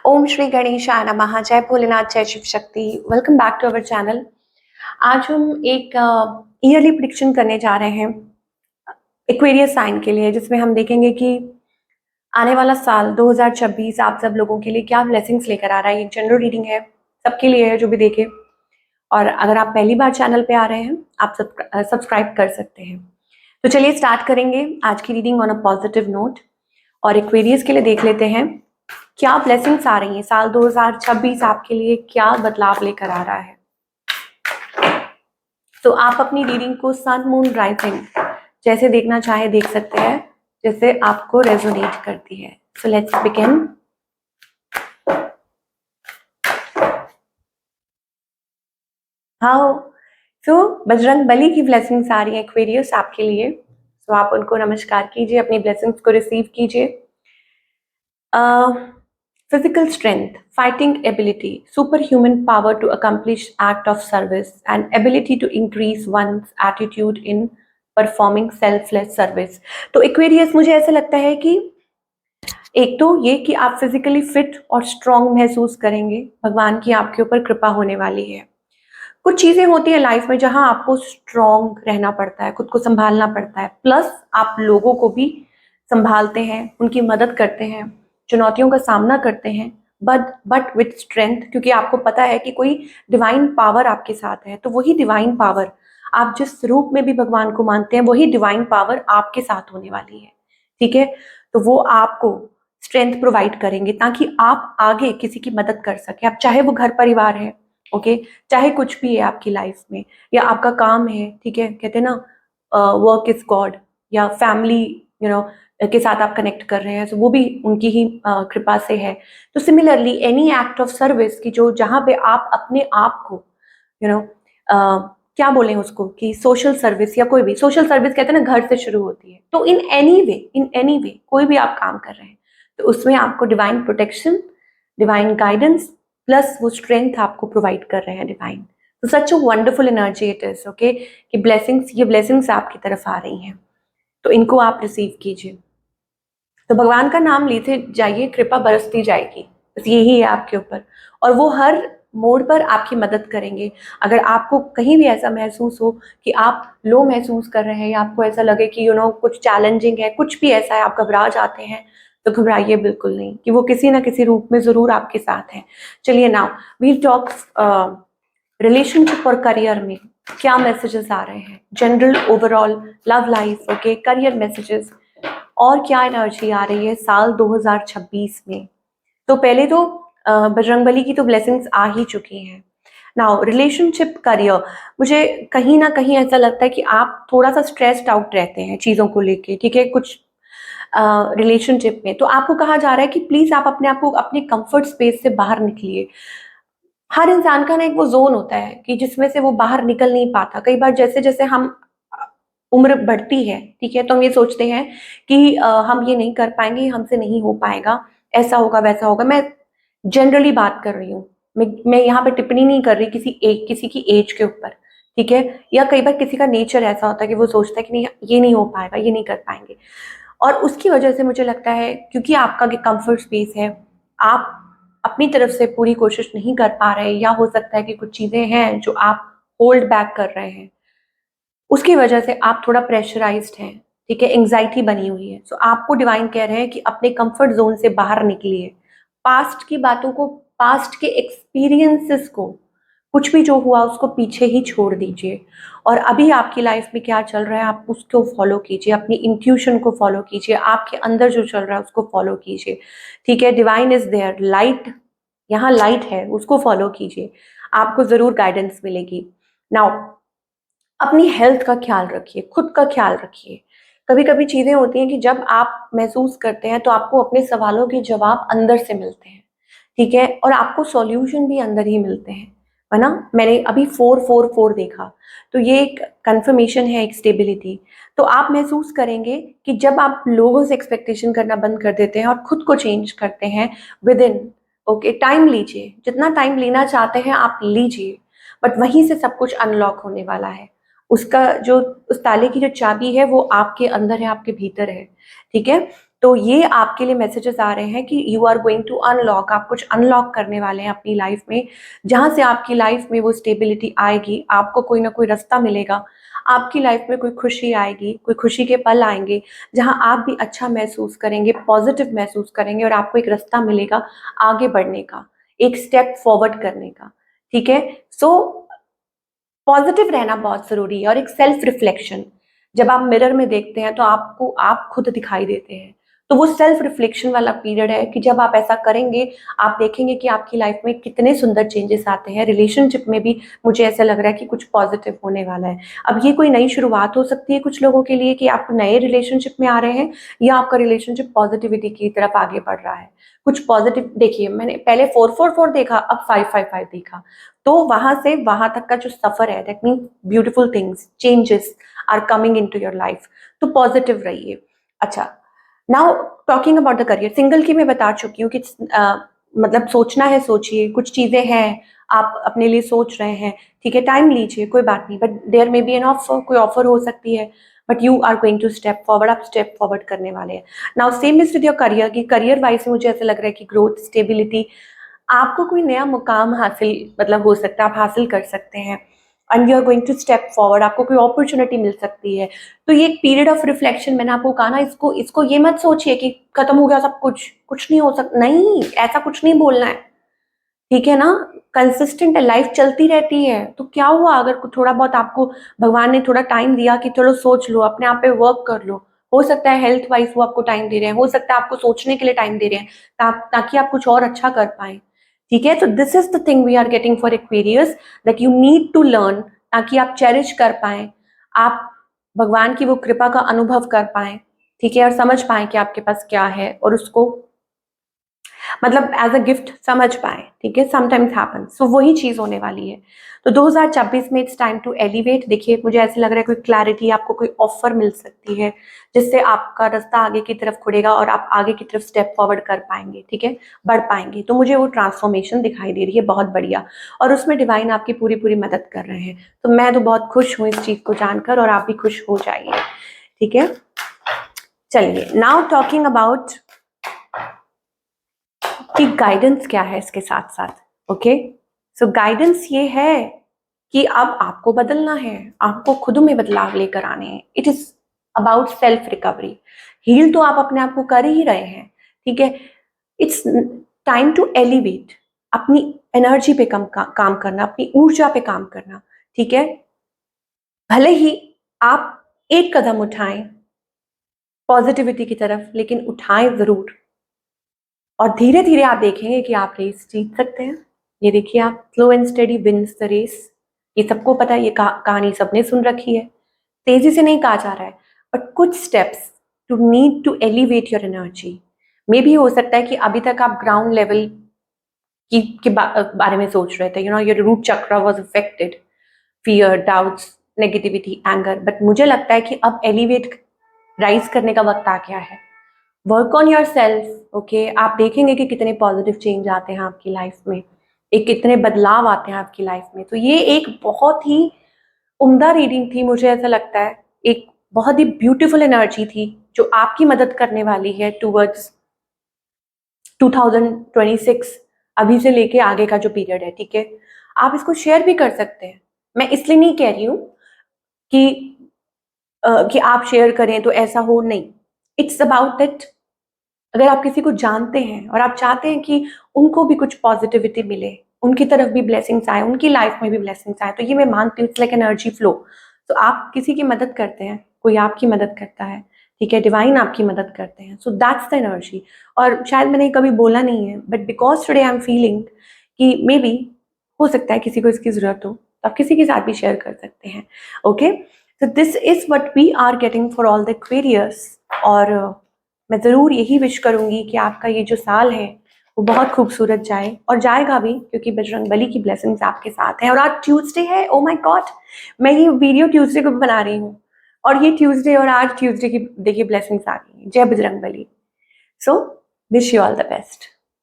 ओम श्री गणेशाय नमः। जय भोलेनाथ, जय Shiv Shakti. Welcome back to our channel. आज हम एक ईयरली प्रेडिक्शन करने जा रहे हैं एक्वेरियस साइन के लिए, जिसमें हम देखेंगे कि आने वाला साल 2026 आप सब लोगों के लिए क्या ब्लेसिंग्स लेकर आ रहा है। ये जनरल रीडिंग है, सबके लिए है जो भी देखे। और अगर आप पहली बार चैनल पे आ रहे हैं, आप सब्सक्राइब कर सकते हैं। तो चलिए स्टार्ट करेंगे आज की reading on a positive note. और एक्वेरियस के लिए देख लेते हैं क्या ब्लेसिंग्स आ रही हैं। साल 2026 आपके लिए क्या बदलाव लेकर आ रहा है। तो आप अपनी रीडिंग को सन मून राइजिंग जैसे देखना चाहे देख सकते हैं, जैसे आपको रेजोनेट करती है। So let's begin. How so Bajrang Bali की ब्लेसिंग्स आ रही है एक्वेरियस आपके लिए। सो आप उनको नमस्कार कीजिए, अपनी ब्लेसिंग्स को रिसीव कीजिए। Physical strength, fighting ability, superhuman power to accomplish act of service, and ability to increase one's attitude in performing selfless service। तो Aquarius मुझे ऐसा लगता है कि एक तो ये कि आप फिजिकली फिट और स्ट्रांग महसूस करेंगे, भगवान की आपके ऊपर कृपा होने वाली है। कुछ चीजें होती है लाइफ में जहां आपको स्ट्रांग रहना पड़ता है, खुद को संभालना पड़ता है, प्लस आप लोगों को भी संभालते हैं, उनकी मदद करते हैं, चुनौतियों का सामना करते हैं, बट विथ स्ट्रेंथ, क्योंकि आपको पता है कि कोई डिवाइन पावर आपके साथ है। तो वही डिवाइन पावर, आप जिस रूप में भी भगवान को मानते हैं, वही डिवाइन पावर आपके साथ होने वाली है। ठीक है, तो वो आपको स्ट्रेंथ प्रोवाइड करेंगे ताकि आप आगे किसी की मदद कर सके। आप चाहे वो घर परिवार है, ओके, चाहे कुछ भी है आपकी लाइफ में, या आपका काम है, ठीक है, कहते हैं ना वर्क इज गॉड, या फैमिली के साथ आप कनेक्ट कर रहे हैं, तो वो भी उनकी ही कृपा से है। तो similarly any act of service की जो जहाँ पे आप अपने आप को क्या बोलें उसको, कि सोशल सर्विस या कोई भी सोशल सर्विस कहते हैं ना, घर से शुरू होती है। तो इन एनी वे कोई भी आप काम कर रहे हैं, तो उसमें आपको divine protection, divine guidance, plus वो स्ट्रेंथ आपको प्रोवाइड कर रहे हैं डिवाइन। तो such a wonderful energy it is, okay, कि ये ब्लेसिंग्स आपकी तरफ आ रही हैं, तो इनको आप रिसीव कीजिए। तो भगवान का नाम लेते जाइए, कृपा बरसती जाएगी, बस यही है आपके ऊपर। और वो हर मोड़ पर आपकी मदद करेंगे। अगर आपको कहीं भी ऐसा महसूस हो कि आप लो महसूस कर रहे हैं, या आपको ऐसा लगे कि कुछ चैलेंजिंग है, कुछ भी ऐसा है, आप घबरा जाते हैं, तो घबराइए बिल्कुल नहीं, कि वो किसी ना किसी रूप में जरूर आपके साथ हैं। चलिए नाउ वी टॉक रिलेशनशिप और करियर में क्या मैसेजेस आ रहे हैं, general overall love life, okay, career messages, और क्या एनर्जी आ रही है साल 2026 में। तो पहले तो बजरंगबली की तो ब्लेसिंग्स आ ही चुकी हैं। नाउ रिलेशनशिप करियर, मुझे कहीं ना कहीं ऐसा लगता है कि आप थोड़ा सा स्ट्रेस्ड आउट रहते हैं चीज़ों को लेके, ठीक है, कुछ रिलेशनशिप में। तो आपको कहा जा रहा है कि प्लीज आप अपने आप को अपने कंफर्ट स्पेस से बाहर निकलिए। हर इंसान का ना एक वो जोन होता है कि जिसमें से वो बाहर निकल नहीं पाता। कई बार जैसे जैसे हम उम्र बढ़ती है, ठीक है, तो हम ये सोचते हैं कि हम ये नहीं कर पाएंगे, हमसे नहीं हो पाएगा, ऐसा होगा वैसा होगा। मैं जनरली बात कर रही हूँ, मैं यहाँ पे टिप्पणी नहीं कर रही किसी की एज के ऊपर, ठीक है। या कई बार किसी का नेचर ऐसा होता है कि वो सोचता है कि नहीं, ये नहीं हो पाएगा, ये नहीं कर पाएंगे। और उसकी वजह से मुझे लगता है, क्योंकि आपका कंफर्ट स्पेस है, आप अपनी तरफ से पूरी कोशिश नहीं कर पा रहे, या हो सकता है कि कुछ चीजें हैं जो आप होल्ड बैक कर रहे हैं, उसकी वजह से आप थोड़ा प्रेशराइज्ड हैं, ठीक है, एंग्जाइटी बनी हुई है। सो आपको डिवाइन कह रहे हैं कि अपने कंफर्ट जोन से बाहर निकलिए, पास्ट की बातों को, पास्ट के एक्सपीरियंसेस को, कुछ भी जो हुआ उसको पीछे ही छोड़ दीजिए। और अभी आपकी लाइफ में क्या चल रहा है, आप उसको फॉलो कीजिए, अपनी इंट्यूशन को फॉलो कीजिए, आपके अंदर जो चल रहा है उसको फॉलो कीजिए, ठीक है। डिवाइन इज देयर, लाइट, यहाँ लाइट है, उसको फॉलो कीजिए, आपको जरूर गाइडेंस मिलेगी। नाउ अपनी हेल्थ का ख्याल रखिए, खुद का ख्याल रखिए। कभी कभी चीजें होती हैं कि जब आप महसूस करते हैं तो आपको अपने सवालों के जवाब अंदर से मिलते हैं, ठीक है, और आपको सॉल्यूशन भी अंदर ही मिलते हैं, है ना। मैंने अभी 444 देखा, तो ये एक कंफर्मेशन है, एक स्टेबिलिटी। तो आप महसूस करेंगे कि जब आप लोगों से एक्सपेक्टेशन करना बंद कर देते हैं और खुद को चेंज करते हैं विद इन, ओके, टाइम लीजिए, जितना टाइम लेना चाहते हैं आप लीजिए, बट वहीं से सब कुछ अनलॉक होने वाला है। उसका जो, उस ताले की जो चाबी है वो आपके अंदर है, आपके भीतर है, ठीक है। तो ये आपके लिए मैसेजेस आ रहे हैं कि you are going to unlock, आप कुछ अनलॉक करने वाले हैं अपनी लाइफ में, जहाँ से आपकी लाइफ में वो स्टेबिलिटी आएगी, आपको कोई ना कोई रास्ता मिलेगा, आपकी लाइफ में कोई खुशी आएगी, कोई खुशी के पल आएंगे, जहाँ आप भी अच्छा महसूस करेंगे, पॉजिटिव महसूस करेंगे और आपको एक रास्ता मिलेगा आगे बढ़ने का, एक स्टेप फॉरवर्ड करने का। ठीक है, सो पॉजिटिव रहना बहुत जरूरी है। और एक सेल्फ रिफ्लेक्शन, जब आप मिरर में देखते हैं तो आपको आप खुद दिखाई देते हैं, तो वो सेल्फ रिफ्लेक्शन वाला पीरियड है कि जब आप ऐसा करेंगे आप देखेंगे कि आपकी लाइफ में कितने सुंदर चेंजेस आते हैं। रिलेशनशिप में भी मुझे ऐसा लग रहा है कि कुछ पॉजिटिव होने वाला है। अब ये कोई नई शुरुआत हो सकती है कुछ लोगों के लिए कि आप नए रिलेशनशिप में आ रहे हैं, या आपका रिलेशनशिप पॉजिटिविटी की तरफ आगे बढ़ रहा है। कुछ पॉजिटिव देखिए, मैंने पहले 4-4-4 देखा, अब 5-5-5 देखा, तो वहां से वहां तक का जो सफर है, that mean beautiful things, changes are coming into your life. तो पॉजिटिव रहिए। अच्छा, now talking about the career, single की मैं बता चुकी हूँ कि मतलब सोचना है, सोचिए, कुछ चीजें हैं आप अपने लिए सोच रहे हैं, ठीक है, टाइम लीजिए, कोई बात नहीं, but there may be an offer, कोई ऑफर हो सकती है, but you are going to step forward, आप स्टेप फॉरवर्ड करने वाले हैं। Now same is with your career, की करियर वाइज मुझे ऐसा लग रहा है कि ग्रोथ, स्टेबिलिटी, आपको कोई नया मुकाम हासिल मतलब हो सकता है, आप हासिल कर सकते हैं, and you are going to step forward, आपको कोई अपॉर्चुनिटी मिल सकती है। तो ये एक पीरियड ऑफ रिफ्लेक्शन, मैंने आपको कहा ना, इसको इसको ये मत सोचिए कि खत्म हो गया सब कुछ, कुछ नहीं हो सकता, नहीं, ऐसा कुछ नहीं बोलना है, ठीक है ना। कंसिस्टेंट है, लाइफ चलती रहती है, तो क्या हुआ अगर थोड़ा बहुत आपको भगवान ने थोड़ा टाइम दिया कि चलो सोच लो, अपने आप पे वर्क कर लो। हो सकता है हेल्थ वाइज वो आपको टाइम दे रहे हैं, हो सकता है आपको सोचने के लिए टाइम दे रहे हैं, ताकि आप कुछ और अच्छा कर पाए। ठीक है, तो this is the thing we are getting for Aquarius, that you need to learn, ताकि आप चेरिश कर पाए, आप भगवान की वो कृपा का अनुभव कर पाए, ठीक है, और समझ पाए कि आपके पास क्या है, और उसको मतलब एज अ गिफ्ट समझ पाए। ठीक है, समटाइम्स हैपन, सो वही चीज होने वाली है। तो 2026 में इट्स टाइम टू एलिवेट। देखिए, मुझे ऐसे लग रहा है कोई क्लैरिटी, आपको कोई ऑफर मिल सकती है जिससे आपका रास्ता आगे की तरफ खुलेगा और आप आगे की तरफ स्टेप फॉरवर्ड कर पाएंगे, ठीक है, बढ़ पाएंगे। तो मुझे वो ट्रांसफॉर्मेशन दिखाई दे रही है, बहुत बढ़िया, और उसमें डिवाइन आपकी पूरी पूरी मदद कर रहे हैं। तो मैं तो बहुत खुश हूँ इस चीज को जानकर, और आप भी खुश हो जाइए। ठीक है, चलिए, नाउ टॉकिंग अबाउट कि गाइडेंस क्या है इसके साथ साथ। ओके, सो गाइडेंस ये है कि अब आपको बदलना है, आपको खुद में बदलाव लेकर आने हैं। It is about self recovery. Heal तो आप अपने आप को कर ही रहे हैं, ठीक है, इट्स टाइम टू एलिवेट, अपनी एनर्जी पे काम करना, अपनी ऊर्जा पे काम करना। ठीक है, भले ही आप एक कदम उठाएं पॉजिटिविटी की तरफ, लेकिन उठाएं जरूर, और धीरे धीरे आप देखेंगे कि आप रेस जीत सकते हैं। ये देखिए, आप slow and steady wins the race, ये सबको पता है, ये कहानी सबने सुन रखी है। तेजी से नहीं कहा जा रहा है, बट कुछ steps to need to elevate your energy. मे भी हो सकता है कि अभी तक आप ग्राउंड लेवल के बारे में सोच रहे थे, यू नो, योर रूट चक्र was affected, fear, doubts, negativity, anger, but मुझे लगता है कि अब एलिवेट, राइज करने का वक्त आ गया है। Work on your self. Okay, आप देखेंगे कि कितने पॉजिटिव चेंज आते हैं आपकी लाइफ में, एक कितने बदलाव आते हैं आपकी लाइफ में। तो ये एक बहुत ही उम्दा रीडिंग थी, मुझे ऐसा लगता है, एक बहुत ही ब्यूटीफुल एनर्जी थी जो आपकी मदद करने वाली है टूवर्ड्स 2026, अभी से लेके आगे का जो पीरियड है। ठीक है, आप इसको शेयर भी कर सकते हैं। मैं इसलिए नहीं कह रही हूँ कि कि आप शेयर करें तो ऐसा हो, नहीं, इट्स अबाउट दैट, अगर आप किसी को जानते हैं और आप चाहते हैं कि उनको भी कुछ पॉजिटिविटी मिले, उनकी तरफ भी ब्लेसिंग्स आए, उनकी लाइफ में भी ब्लेसिंग्स आए, तो ये मैं मानती हूँ, इट्स लाइक एनर्जी फ्लो। तो आप किसी की मदद करते हैं, कोई आपकी मदद करता है, ठीक है, डिवाइन आपकी मदद करते हैं, सो दैट्स द एनर्जी। और शायद मैंने कभी बोला नहीं है, but because today I am feeling कि मे बी हो सकता है किसी को इसकी जरूरत हो, तो आप किसी के साथ भी शेयर कर सकते हैं। Okay, so this is what we are getting for all the Aquarius। और मैं ज़रूर यही विश करूंगी कि आपका ये जो साल है वो बहुत खूबसूरत जाए, और जाएगा भी, क्योंकि बजरंगबली की ब्लेसिंग्स आपके साथ हैं। और आज ट्यूसडे है, ओ माय गॉड, मैं ये वीडियो ट्यूसडे को बना रही हूँ, और ये ट्यूसडे, और आज ट्यूसडे की देखिए ब्लेसिंग्स आ गई हैं। जय Bajrangbali. So wish you all the best.